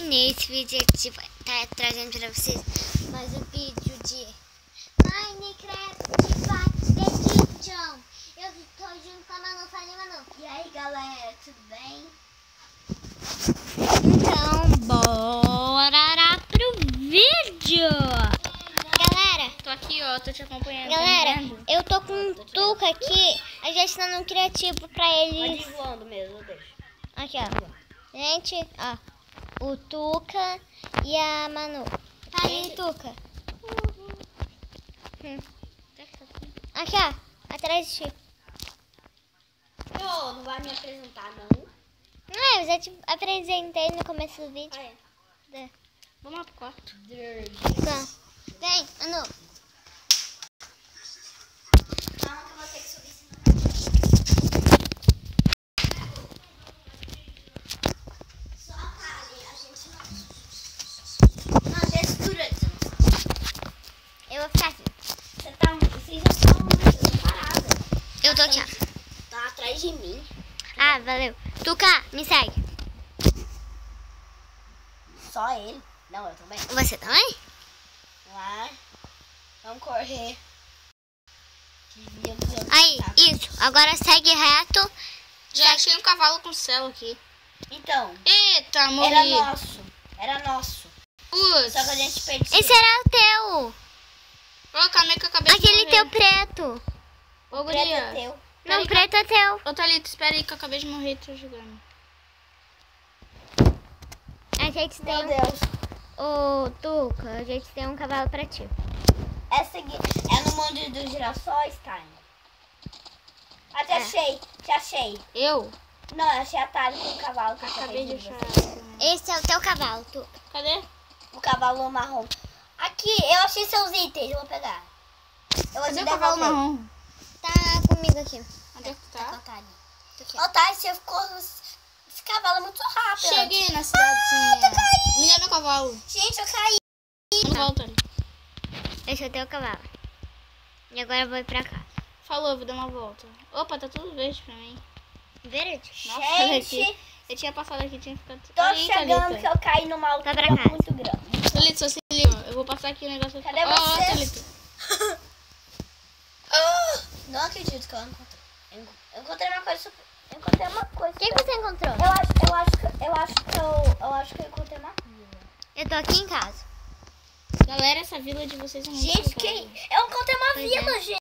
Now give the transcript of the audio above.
E nesse vídeo a gente vai estar trazendo pra vocês mais um vídeo de Minecraft Edition. Eu tô junto com a Manu, falei Manu. E aí galera, tudo bem? Então bora pro vídeo. Galera, tô aqui ó, tô te acompanhando. Galera, tá vendo? eu tô com um Tuca aqui. A gente tá no criativo pra eles. Pode ir voando mesmo, eu deixo. Aqui ó, gente, ó, o Tuca e a Manu. Tá aí, Tuca. Aqui ó, atrás de ti. Não vai me apresentar não? Não, eu já te apresentei no começo do vídeo. Ah, é. Vamos lá pro quarto. Tá. Vem, Manu. Calma que eu vou ter que subir só ali, a gente não textura. Eu vou ficar aqui. Vocês já estão paradas. Eu tô aqui, ó. Tá atrás de mim. Ah, valeu. Tuca, me segue. Só ele? Não, eu também. Você também? Vai. Vamos correr. Aí, isso. Agora segue reto. Já achei um cavalo com céu aqui. Então, Eita, morri. era nosso. Era nosso. Putz. Só que a gente perdeu. Esse era o teu. Ô, calma aí que eu acabei de Aquele morrer. teu preto. Ô, Preto é guria. teu. Não, preto é teu. Ô, Thalita, espera aí que eu acabei de morrer e tô jogando. A gente tem Meu Deus. Ô, Tuca, a gente tem um cavalo pra ti. Essa aqui é no mundo dos girassóis, Time. Ah, te achei. Te achei. Eu? Não, eu achei atalho com o cavalo que eu Acabei de você. achar. Esse é o teu cavalo, Tuca. Cadê? O cavalo marrom. Aqui, eu achei seus itens. Eu vou pegar. Eu vou Cadê te o cavalo devolver. marrom? Tá comigo aqui. Onde é que tu tá? Ô, Thay, você ficou... Esse cavalo é muito rápido. Cheguei na cidadezinha. Me dá meu cavalo. Gente, eu caí. Não volta ali. Esse é o teu cavalo. E agora eu vou ir pra cá. Falou, vou dar uma volta. Opa, tá tudo verde pra mim. Verde? Nossa, olha Gente, aqui. Eu tinha passado aqui, tinha ficado... tô Aí, chegando Thalita. que eu caí numa Tá altura pra casa. muito grande. Thalita, só se liga. Eu vou passar aqui o negócio. Cadê Ó, você? Thalita. Não acredito que eu encontrei. Eu encontrei uma coisa super... Eu encontrei uma coisa. O que você encontrou? Eu acho que eu encontrei uma vila. Eu tô aqui em casa. Galera, essa vila de vocês é muito Gente, legal. quem? Eu encontrei uma Pois vila, gente.